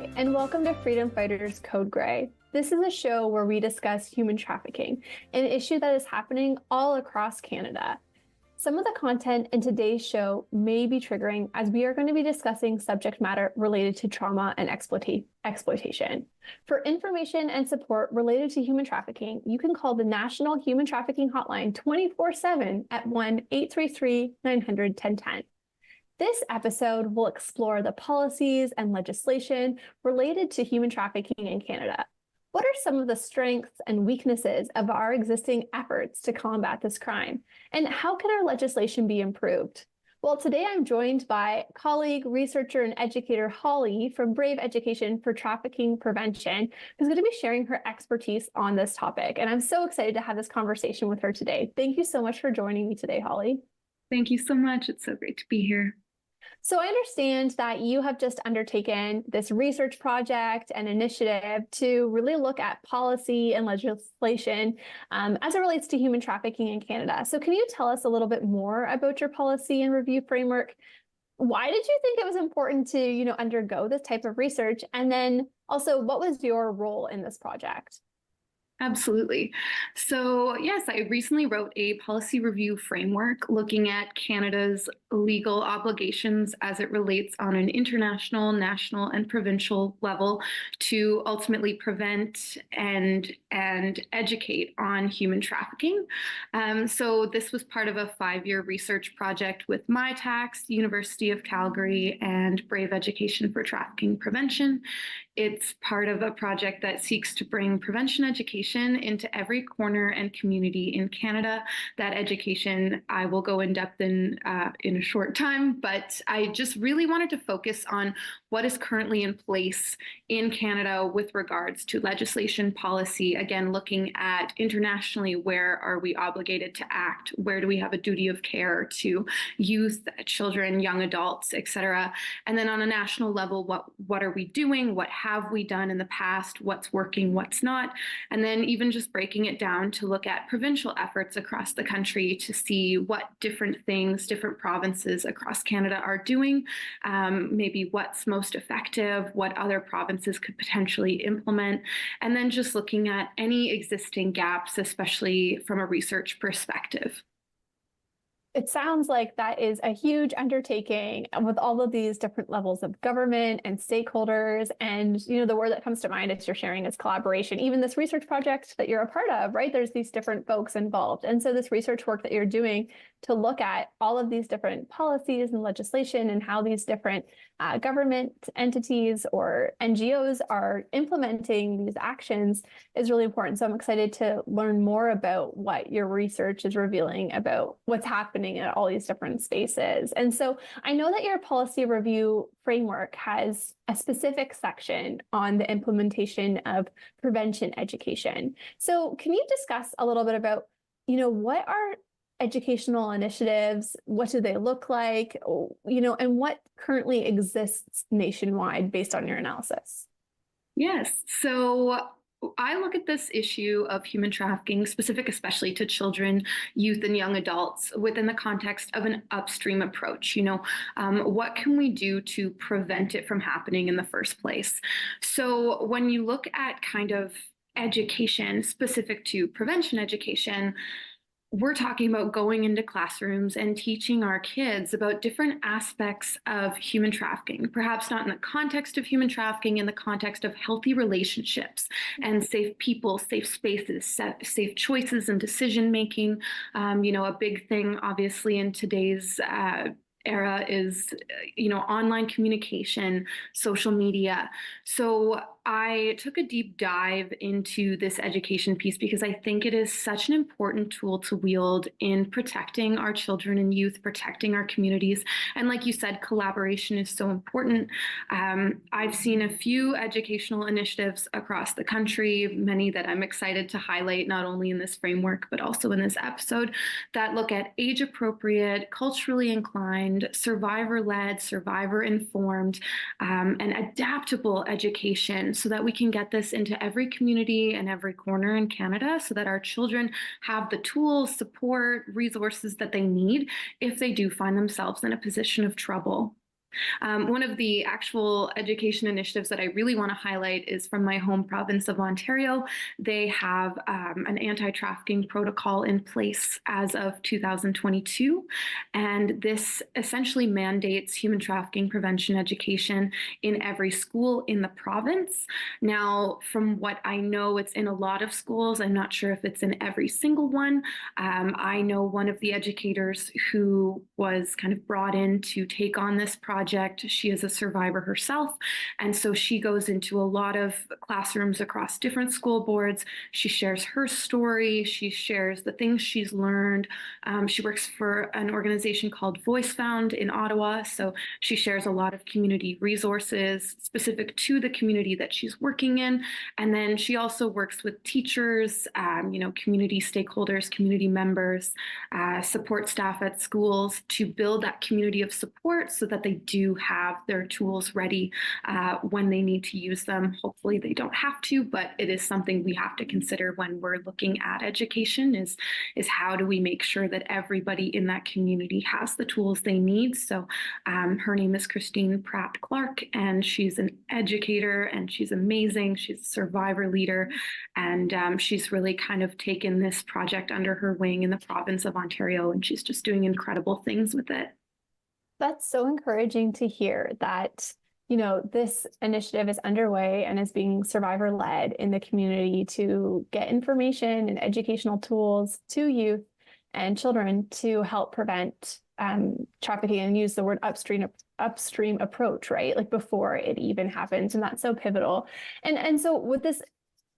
Hi, and welcome to Freedom Fighters Code Gray. This is a show where we discuss human trafficking, an issue that is happening all across Canada. Some of the content in today's show may be triggering as we are going to be discussing subject matter related to trauma and exploitation. For information and support related to human trafficking, you can call the National Human Trafficking Hotline 24/7 at 1-833-900-1010. This episode will explore the policies and legislation related to human trafficking in Canada. What are some of the strengths and weaknesses of our existing efforts to combat this crime? And how can our legislation be improved? Well, today I'm joined by colleague, researcher, and educator Holly from Brave Education for Trafficking Prevention, who's going to be sharing her expertise on this topic. And I'm so excited to have this conversation with her today. Thank you so much for joining me today, Holly. Thank you so much. It's so great to be here. So I understand that you have just undertaken this research project and initiative to really look at policy and legislation as it relates to human trafficking in Canada. So can you tell us a little bit more about your policy and review framework? Why did you think it was important to, undergo this type of research? And then also, what was your role in this project? Absolutely. So, yes, I recently wrote a policy review framework looking at Canada's legal obligations as it relates on an international, national, and provincial level to ultimately prevent and educate on human trafficking. So this was part of a 5-year research project with MyTax, University of Calgary, and Brave Education for Trafficking Prevention. It's part of a project that seeks to bring prevention education into every corner and community in Canada. That education I will go in depth in a short time, but I just really wanted to focus on what is currently in place in Canada with regards to legislation, policy, again, looking at internationally, where are we obligated to act? Where do we have a duty of care to youth, children, young adults, et cetera? And then on a national level, what are we doing? What have we done in the past? What's working, what's not? And then even just breaking it down to look at provincial efforts across the country to see what different things, different provinces across Canada are doing, maybe what's most effective, what other provinces could potentially implement, and then just looking at any existing gaps, especially from a research perspective. It sounds like that is a huge undertaking with all of these different levels of government and stakeholders. And, the word that comes to mind as you're sharing is collaboration. Even this research project that you're a part of, right? There's these different folks involved. And so this research work that you're doing to look at all of these different policies and legislation and how these different government entities or NGOs are implementing these actions is really important. So I'm excited to learn more about what your research is revealing about what's happening at all these different spaces. And so I know that your policy review framework has a specific section on the implementation of prevention education. So can you discuss a little bit about, what are educational initiatives? What do they look like? And what currently exists nationwide based on your analysis? Yes. So I look at this issue of human trafficking, specific especially to children, youth, and young adults, within the context of an upstream approach. What can we do to prevent it from happening in the first place? So when you look at kind of education specific to prevention education, we're talking about going into classrooms and teaching our kids about different aspects of human trafficking, perhaps not in the context of human trafficking, in the context of healthy relationships and safe people, safe spaces, safe choices and decision making. A big thing, obviously, in today's era is, online communication, social media. So I took a deep dive into this education piece because I think it is such an important tool to wield in protecting our children and youth, protecting our communities. And like you said, collaboration is so important. I've seen a few educational initiatives across the country, many that I'm excited to highlight, not only in this framework, but also in this episode, that look at age-appropriate, culturally inclined, survivor-led, survivor-informed, and adaptable education, so that we can get this into every community and every corner in Canada, so that our children have the tools, support, resources that they need if they do find themselves in a position of trouble. One of the actual education initiatives that I really want to highlight is from my home province of Ontario. They have an anti-trafficking protocol in place as of 2022, and this essentially mandates human trafficking prevention education in every school in the province. Now, from what I know, it's in a lot of schools. I'm not sure if it's in every single one. I know one of the educators who was kind of brought in to take on this project. She is a survivor herself. And so she goes into a lot of classrooms across different school boards. She shares her story. She shares the things she's learned. She works for an organization called Voice Found in Ottawa. So she shares a lot of community resources specific to the community that she's working in. And then she also works with teachers, community stakeholders, community members, support staff at schools to build that community of support so that they do have their tools ready when they need to use them. Hopefully they don't have to, but it is something we have to consider when we're looking at education is how do we make sure that everybody in that community has the tools they need. So her name is Christine Pratt Clark, and she's an educator and she's amazing. She's a survivor leader, and she's really kind of taken this project under her wing in the province of Ontario, and she's just doing incredible things with it. That's so encouraging to hear that, this initiative is underway and is being survivor led in the community to get information and educational tools to youth and children to help prevent trafficking, and use the word upstream approach, right? Like before it even happens. And that's so pivotal. And so with this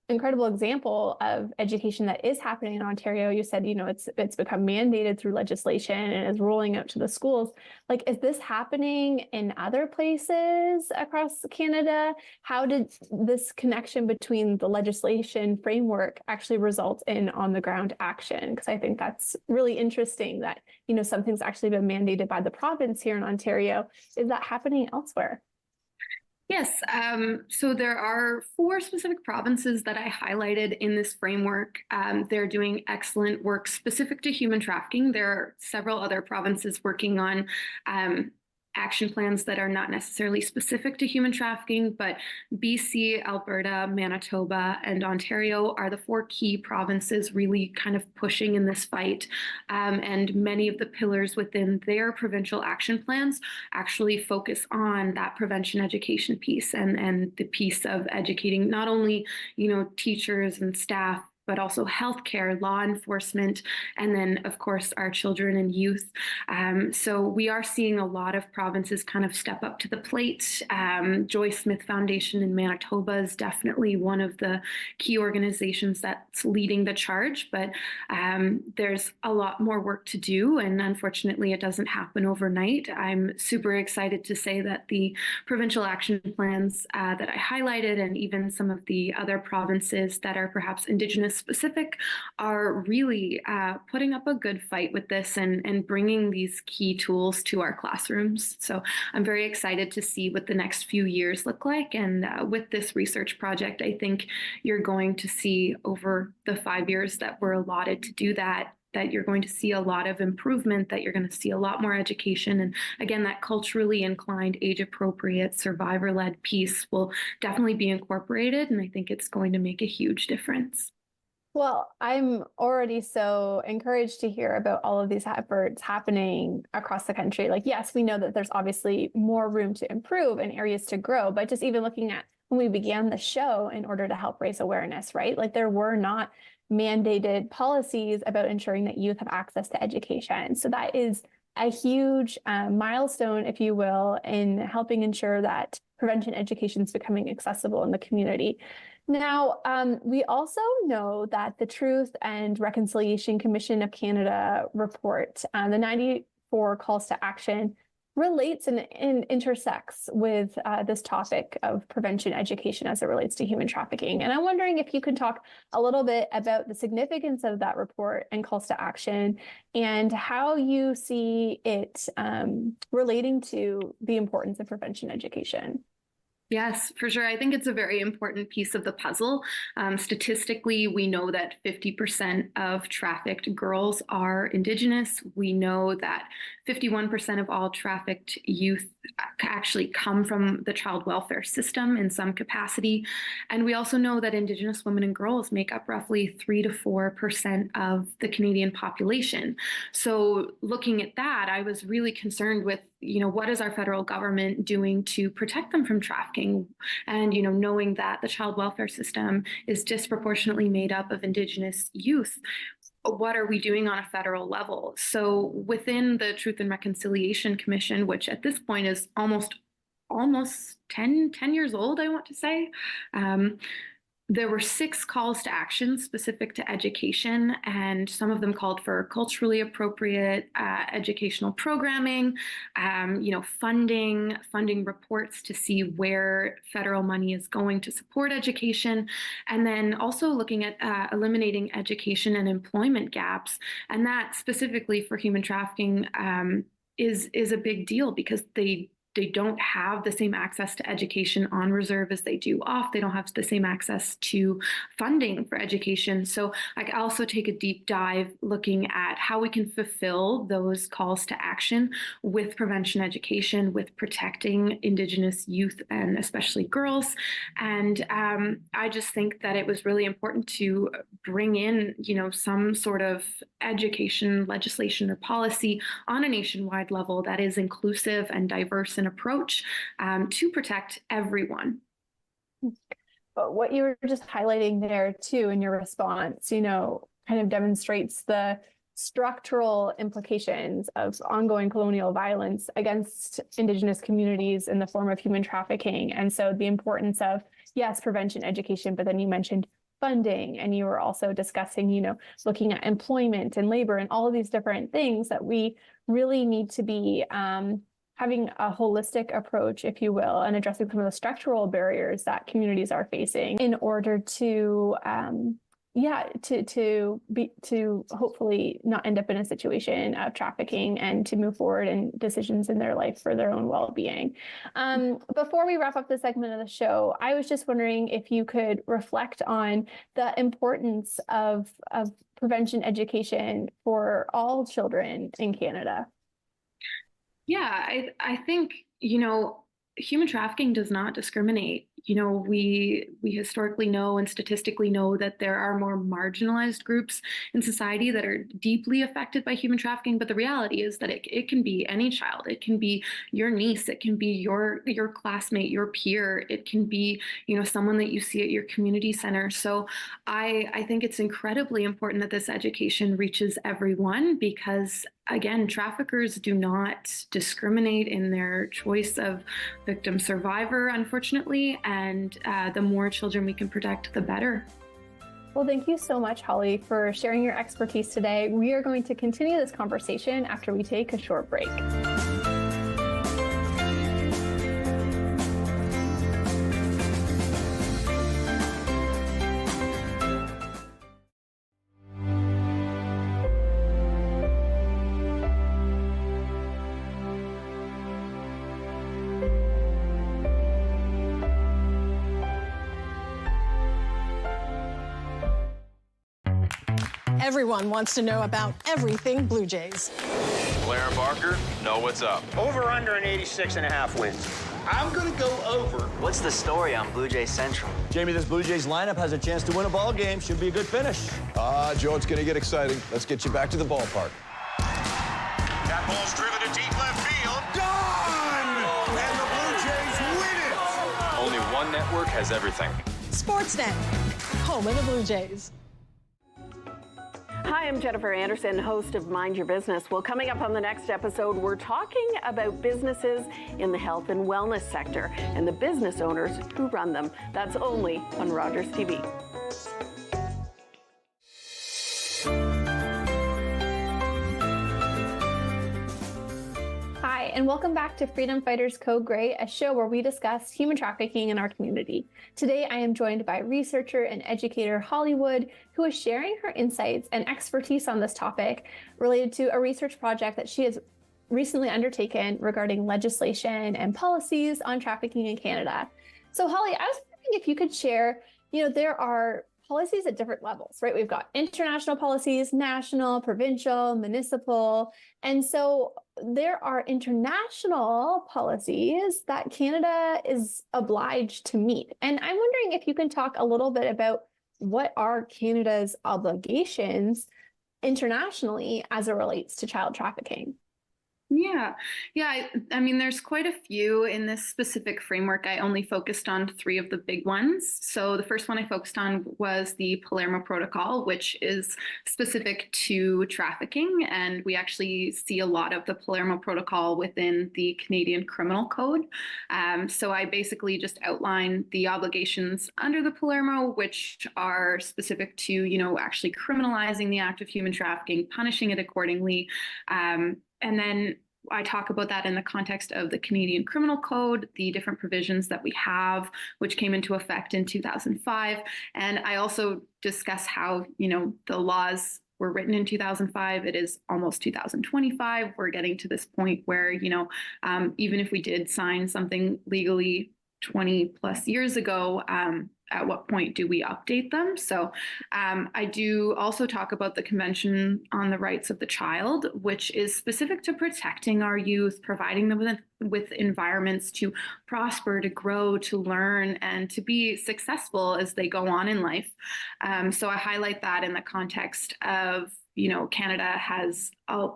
incredible example of education that is happening in Ontario, you said, it's become mandated through legislation and is rolling out to the schools. Like, is this happening in other places across Canada? How did this connection between the legislation framework actually result in on the ground action? Because I think that's really interesting that, something's actually been mandated by the province here in Ontario. Is that happening elsewhere? Yes, so there are 4 specific provinces that I highlighted in this framework. They're doing excellent work specific to human trafficking. There are several other provinces working on action plans that are not necessarily specific to human trafficking, but BC, Alberta, Manitoba, and Ontario are the 4 key provinces really kind of pushing in this fight. And many of the pillars within their provincial action plans actually focus on that prevention education piece and the piece of educating not only, teachers and staff, but also healthcare, law enforcement, and then, of course, our children and youth. So we are seeing a lot of provinces kind of step up to the plate. Joy Smith Foundation in Manitoba is definitely one of the key organizations that's leading the charge, but there's a lot more work to do, and unfortunately, it doesn't happen overnight. I'm super excited to say that the provincial action plans that I highlighted, and even some of the other provinces that are perhaps Indigenous specific, are really putting up a good fight with this and bringing these key tools to our classrooms. So I'm very excited to see what the next few years look like. And with this research project, I think you're going to see over the 5 years that were allotted to do that you're going to see a lot of improvement, that you're going to see a lot more education. And again, that culturally inclined, age-appropriate, survivor-led piece will definitely be incorporated. And I think it's going to make a huge difference. Well, I'm already so encouraged to hear about all of these efforts happening across the country. Like, yes, we know that there's obviously more room to improve and areas to grow, but just even looking at when we began the show in order to help raise awareness, right? Like, there were not mandated policies about ensuring that youth have access to education. So that is a huge milestone, if you will, in helping ensure that prevention education is becoming accessible in the community. Now, we also know that the Truth and Reconciliation Commission of Canada report, the 94 calls to action, relates and intersects with this topic of prevention education as it relates to human trafficking. And I'm wondering if you could talk a little bit about the significance of that report and calls to action and how you see it relating to the importance of prevention education. Yes, for sure. I think it's a very important piece of the puzzle. Statistically, we know that 50% of trafficked girls are Indigenous. We know that 51% of all trafficked youth actually come from the child welfare system in some capacity. And we also know that Indigenous women and girls make up roughly 3 to 4% of the Canadian population. So looking at that, I was really concerned with, what is our federal government doing to protect them from trafficking? And, knowing that the child welfare system is disproportionately made up of Indigenous youth, what are we doing on a federal level? So within the Truth and Reconciliation Commission, which at this point is almost 10 years old, I want to say, there were 6 calls to action specific to education, and some of them called for culturally appropriate educational programming, funding reports to see where federal money is going to support education, and then also looking at eliminating education and employment gaps. And that specifically for human trafficking is a big deal because they don't have the same access to education on reserve as they do off. They don't have the same access to funding for education. So I also take a deep dive looking at how we can fulfill those calls to action with prevention education, with protecting Indigenous youth and especially girls. And I just think that it was really important to bring in, some sort of education legislation or policy on a nationwide level that is inclusive and diverse in approach to protect everyone. But what you were just highlighting there too in your response, kind of demonstrates the structural implications of ongoing colonial violence against Indigenous communities in the form of human trafficking. And so the importance of, yes, prevention, education, but then you mentioned funding, and you were also discussing, looking at employment and labor and all of these different things that we really need to be having a holistic approach, if you will, and addressing some of the structural barriers that communities are facing in order to to hopefully not end up in a situation of trafficking and to move forward in decisions in their life for their own well-being. Before we wrap up this segment of the show, I was just wondering if you could reflect on the importance of prevention education for all children in Canada. Yeah, I think, human trafficking does not discriminate. We historically know and statistically know that there are more marginalized groups in society that are deeply affected by human trafficking. But the reality is that it can be any child. It can be your niece. It can be your classmate, your peer. It can be, someone that you see at your community center. So I think it's incredibly important that this education reaches everyone because, again, traffickers do not discriminate in their choice of victim survivor, unfortunately. And the more children we can protect, the better. Well, thank you so much, Holly, for sharing your expertise today. We are going to continue this conversation after we take a short break. Everyone wants to know about everything Blue Jays. Blair and Barker know what's up. Over under an 86.5 wins. I'm going to go over. What's the story on Blue Jays Central? Jamie, this Blue Jays lineup has a chance to win a ball game. Should be a good finish. Joe, it's going to get exciting. Let's get you back to the ballpark. That ball's driven to deep left field. Gone! And the Blue Jays win it! Only one network has everything. Sportsnet, home of the Blue Jays. Hi, I'm Jennifer Anderson, host of Mind Your Business. Well, coming up on the next episode, we're talking about businesses in the health and wellness sector and the business owners who run them. That's only on Rogers TV. Hi, and welcome back to Freedom Fighters Code Gray, a show where we discuss human trafficking in our community. Today, I am joined by researcher and educator Holly Wood, who is sharing her insights and expertise on this topic related to a research project that she has recently undertaken regarding legislation and policies on trafficking in Canada. So, Holly, I was wondering if you could share, there are policies at different levels, right? We've got international policies, national, provincial, municipal. And so there are international policies that Canada is obliged to meet. And I'm wondering if you can talk a little bit about what are Canada's obligations internationally as it relates to child trafficking. Yeah. I mean, there's quite a few in this specific framework. I only focused on three of the big ones. So the first one I focused on was the Palermo Protocol, which is specific to trafficking. And we actually see a lot of the Palermo Protocol within the Canadian Criminal Code. So I basically just outline the obligations under the Palermo, which are specific to, actually criminalizing the act of human trafficking, punishing it accordingly. And then I talk about that in the context of the Canadian Criminal Code, the different provisions that we have, which came into effect in 2005. And I also discuss how, the laws were written in 2005. It is almost 2025. We're getting to this point where, even if we did sign something legally 20 plus years ago, at what point do we update them? So I do also talk about the Convention on the Rights of the Child, which is specific to protecting our youth, providing them with environments to prosper, to grow, to learn, and to be successful as they go on in life. So I highlight that in the context of Canada has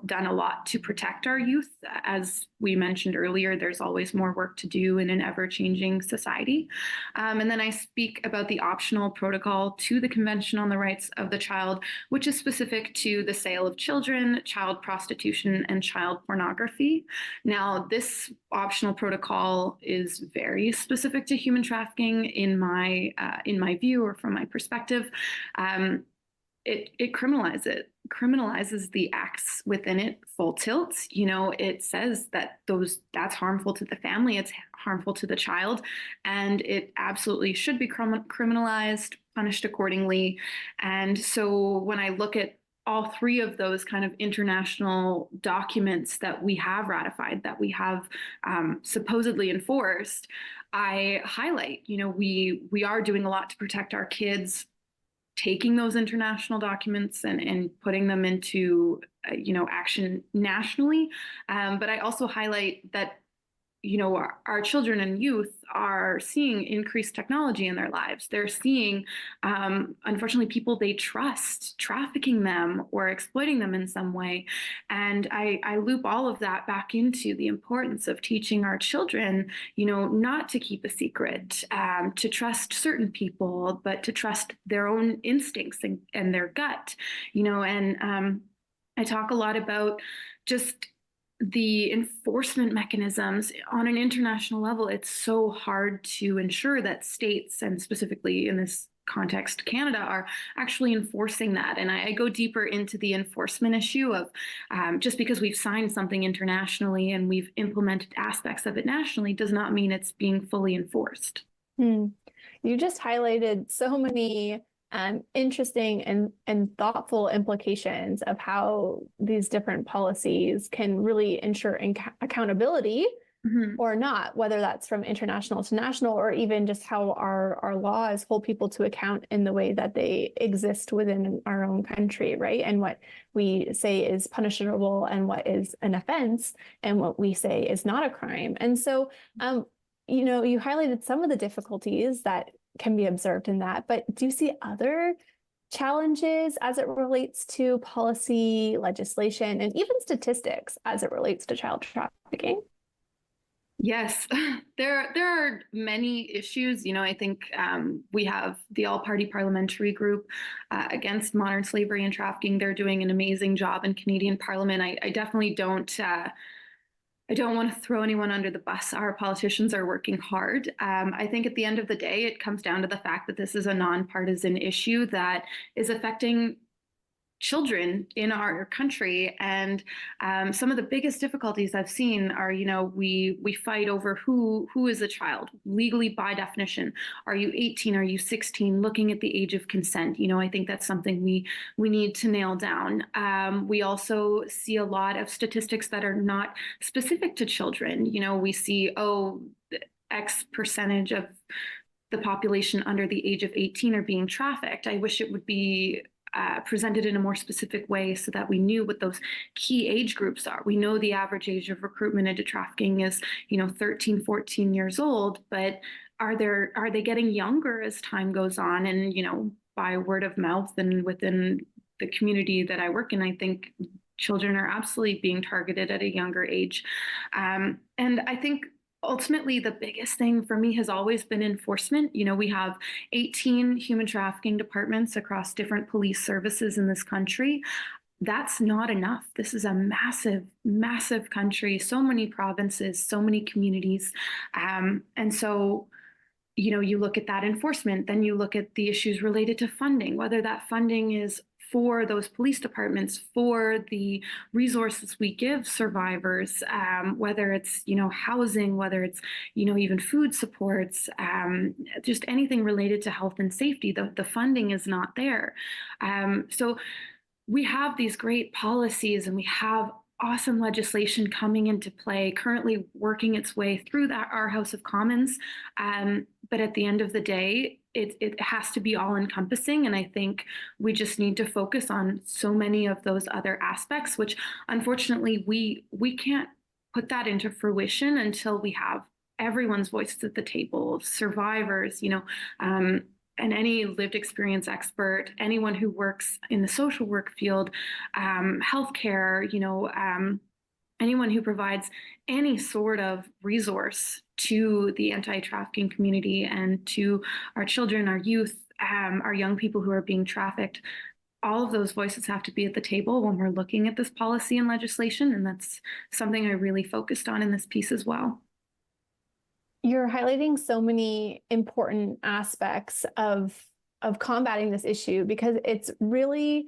done a lot to protect our youth. As we mentioned earlier, there's always more work to do in an ever-changing society. And then I speak about the optional protocol to the Convention on the Rights of the Child, which is specific to the sale of children, child prostitution, and child pornography. Now, this optional protocol is very specific to human trafficking in my view, or from my perspective. It criminalizes the acts within it full tilt. It says that that's harmful to the family, it's harmful to the child, and it absolutely should be criminalized, punished accordingly. And so when I look at all three of those kind of international documents that we have ratified, that we have supposedly enforced, I highlight, we are doing a lot to protect our kids, taking those international documents and putting them into, action nationally. But I also highlight that, our children and youth are seeing increased technology in their lives. They're seeing, unfortunately, people they trust trafficking them or exploiting them in some way. And I loop all of that back into the importance of teaching our children, not to keep a secret, to trust certain people, but to trust their own instincts and their gut, and I talk a lot about just the enforcement mechanisms on an international level. It's so hard to ensure that states, and specifically in this context, Canada, are actually enforcing that. And I go deeper into the enforcement issue of just because we've signed something internationally and we've implemented aspects of it nationally does not mean it's being fully enforced. You just highlighted so many interesting and thoughtful implications of how these different policies can really ensure accountability or not, whether that's from international to national, or even just how our laws hold people to account in the way that they exist within our own country, right? And what we say is punishable and what is an offense and what we say is not a crime. And so, you highlighted some of the difficulties that can be observed in that, but do you see other challenges as it relates to policy, legislation, and even statistics as it relates to child trafficking? Yes, there are many issues. I think we have the all-party parliamentary group against modern slavery and trafficking. They're doing an amazing job in Canadian Parliament. I definitely don't want to throw anyone under the bus. Our politicians are working hard. I think at the end of the day, it comes down to the fact that this is a nonpartisan issue that is affecting children in our country. And some of the biggest difficulties I've seen are, we fight over who is a child legally by definition. Are you 18? Are you 16? Looking at the age of consent. I think that's something we need to nail down. We also see a lot of statistics that are not specific to children. We see, X percentage of the population under the age of 18 are being trafficked. I wish it would be presented in a more specific way so that we knew what those key age groups are. We know the average age of recruitment into trafficking is, 13, 14 years old, but are they getting younger as time goes on? And, by word of mouth and within the community that I work in, I think children are absolutely being targeted at a younger age. And I think ultimately, the biggest thing for me has always been enforcement. We have 18 human trafficking departments across different police services in this country. That's not enough. This is a massive, massive country, so many provinces, so many communities. And so, you look at that enforcement, then you look at the issues related to funding, whether that funding is for those police departments, for the resources we give survivors, whether it's, housing, whether it's, even food supports, just anything related to health and safety, the funding is not there. So we have these great policies and we have awesome legislation coming into play, currently working its way through our House of Commons. But at the end of the day, it has to be all encompassing. And I think we just need to focus on so many of those other aspects, which unfortunately we can't put that into fruition until we have everyone's voices at the table, survivors, and any lived experience expert, anyone who works in the social work field, healthcare, anyone who provides any sort of resource to the anti-trafficking community and to our children, our youth, our young people who are being trafficked. All of those voices have to be at the table when we're looking at this policy and legislation, and that's something I really focused on in this piece as well. You're highlighting so many important aspects of combating this issue because it's really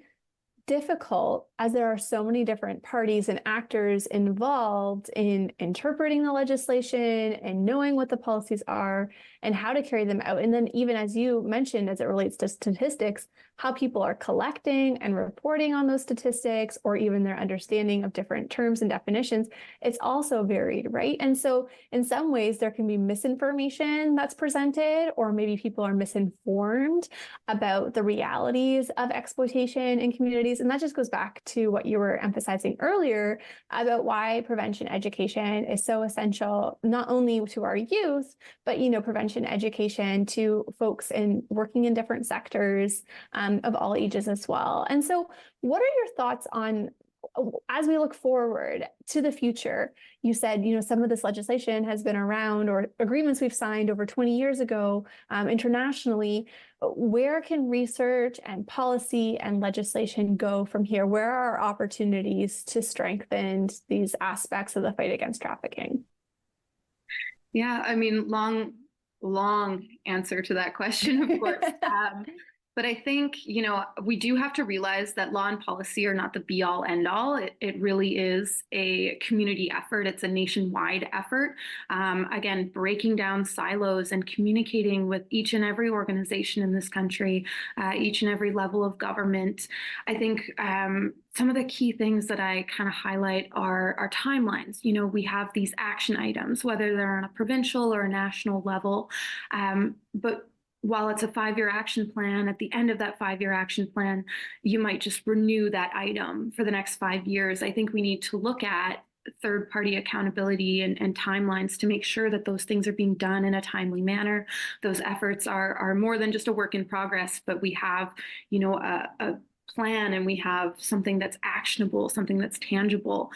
difficult as there are so many different parties and actors involved in interpreting the legislation and knowing what the policies are and how to carry them out. And then even as you mentioned, as it relates to statistics, how people are collecting and reporting on those statistics or even their understanding of different terms and definitions, it's also varied, right? And so in some ways there can be misinformation that's presented, or maybe people are misinformed about the realities of exploitation in communities. And that just goes back to what you were emphasizing earlier about why prevention education is so essential, not only to our youth, but, prevention education to folks working in different sectors of all ages as well. And so what are your thoughts on, as we look forward to the future? You said, some of this legislation has been around, or agreements we've signed over 20 years ago internationally. Where can research and policy and legislation go from here? Where are opportunities to strengthen these aspects of the fight against trafficking? Yeah, I mean, long answer to that question, of course. But I think, we do have to realize that law and policy are not the be all end all. It really is a community effort. It's a nationwide effort. Again, breaking down silos and communicating with each and every organization in this country, each and every level of government. I think some of the key things that I kind of highlight are timelines. We have these action items, whether they're on a provincial or a national level, but while it's a 5-year action plan, at the end of that 5-year action plan, you might just renew that item for the next 5 years. I think we need to look at third-party accountability and timelines to make sure that those things are being done in a timely manner. Those efforts are more than just a work in progress, but we have, a plan and we have something that's actionable, something that's tangible.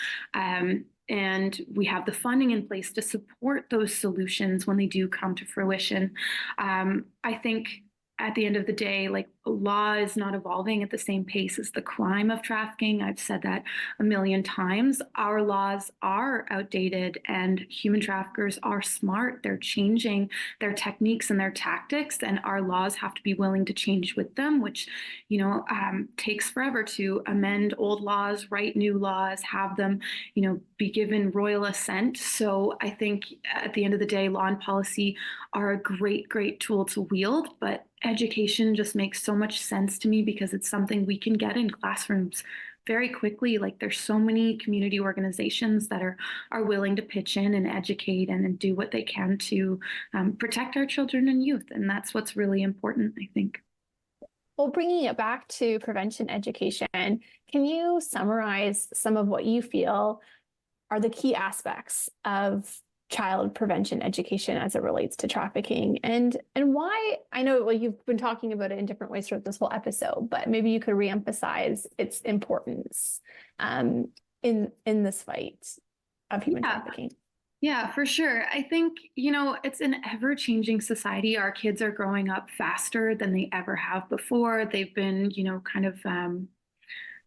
And we have the funding in place to support those solutions when they do come to fruition. I think at the end of the day, law is not evolving at the same pace as the crime of trafficking. I've said that a million times. Our laws are outdated and human traffickers are smart. They're changing their techniques and their tactics, and our laws have to be willing to change with them, which, takes forever to amend old laws, write new laws, have them, be given royal assent. So I think at the end of the day, law and policy are a great, great tool to wield, but education just makes so much sense to me because it's something we can get in classrooms very quickly. There's so many community organizations that are willing to pitch in and educate and do what they can to protect our children and youth. And that's what's really important, I think. Well, bringing it back to prevention education, can you summarize some of what you feel are the key aspects of child prevention education as it relates to trafficking, and why? I know, well, you've been talking about it in different ways throughout this whole episode, but maybe you could reemphasize its importance in this fight of human trafficking. Yeah, for sure. I think, it's an ever-changing society. Our kids are growing up faster than they ever have before. They've been,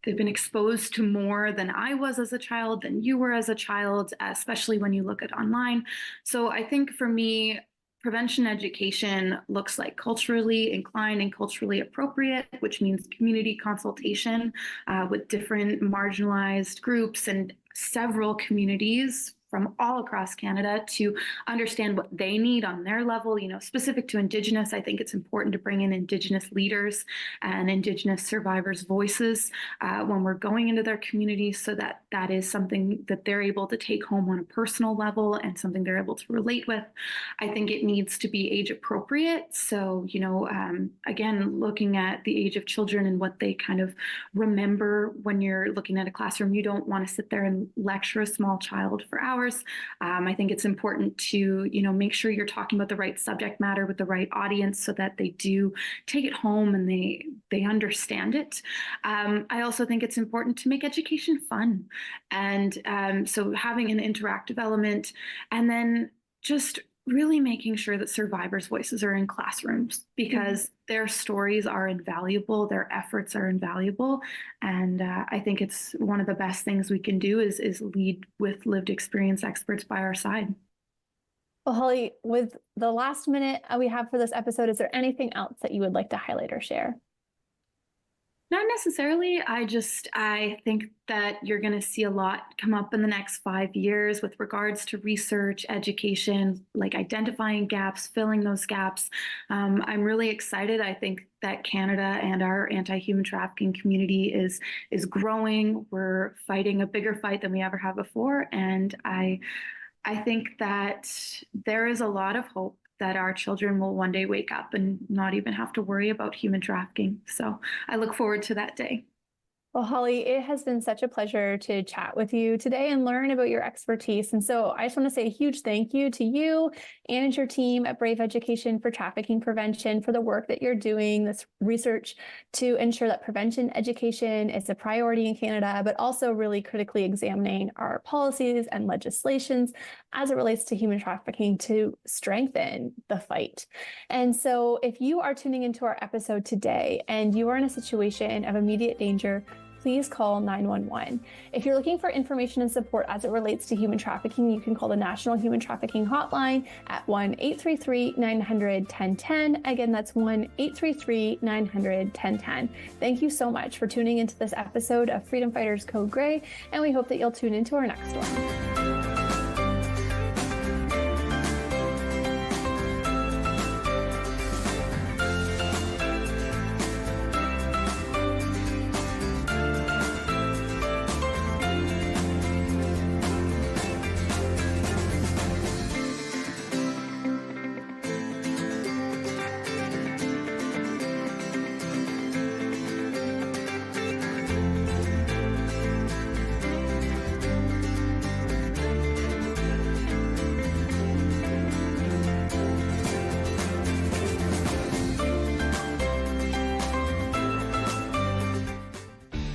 they've been exposed to more than I was as a child, than you were as a child, especially when you look at online. So I think for me, prevention education looks like culturally inclined and culturally appropriate, which means community consultation with different marginalized groups and several communities from all across Canada to understand what they need on their level. Specific to Indigenous, I think it's important to bring in Indigenous leaders and Indigenous survivors' voices when we're going into their communities, so that that is something that they're able to take home on a personal level and something they're able to relate with. I think it needs to be age appropriate. So, again, looking at the age of children and what they kind of remember when you're looking at a classroom. You don't want to sit there and lecture a small child for hours. I think it's important to, make sure you're talking about the right subject matter with the right audience so that they do take it home and they understand it. I also think it's important to make education fun. And so having an interactive element, and then just really making sure that survivors' voices are in classrooms, because their stories are invaluable, their efforts are invaluable. And I think it's one of the best things we can do is lead with lived experience experts by our side. Well, Holly, with the last minute we have for this episode, is there anything else that you would like to highlight or share? Not necessarily. I think that you're going to see a lot come up in the next 5 years with regards to research, education, like identifying gaps, filling those gaps. I'm really excited. I think that Canada and our anti-human trafficking community is growing. We're fighting a bigger fight than we ever have before. And I think that there is a lot of hope that our children will one day wake up and not even have to worry about human trafficking. So I look forward to that day. Well, Holly, it has been such a pleasure to chat with you today and learn about your expertise. And so I just want to say a huge thank you to you and your team at Brave Education for Trafficking Prevention for the work that you're doing, this research to ensure that prevention education is a priority in Canada, but also really critically examining our policies and legislations as it relates to human trafficking to strengthen the fight. And so if you are tuning into our episode today and you are in a situation of immediate danger, please call 911. If you're looking for information and support as it relates to human trafficking, you can call the National Human Trafficking Hotline at 1-833-900-1010. Again, that's 1-833-900-1010. Thank you so much for tuning into this episode of Freedom Fighters Code Grey, and we hope that you'll tune into our next one.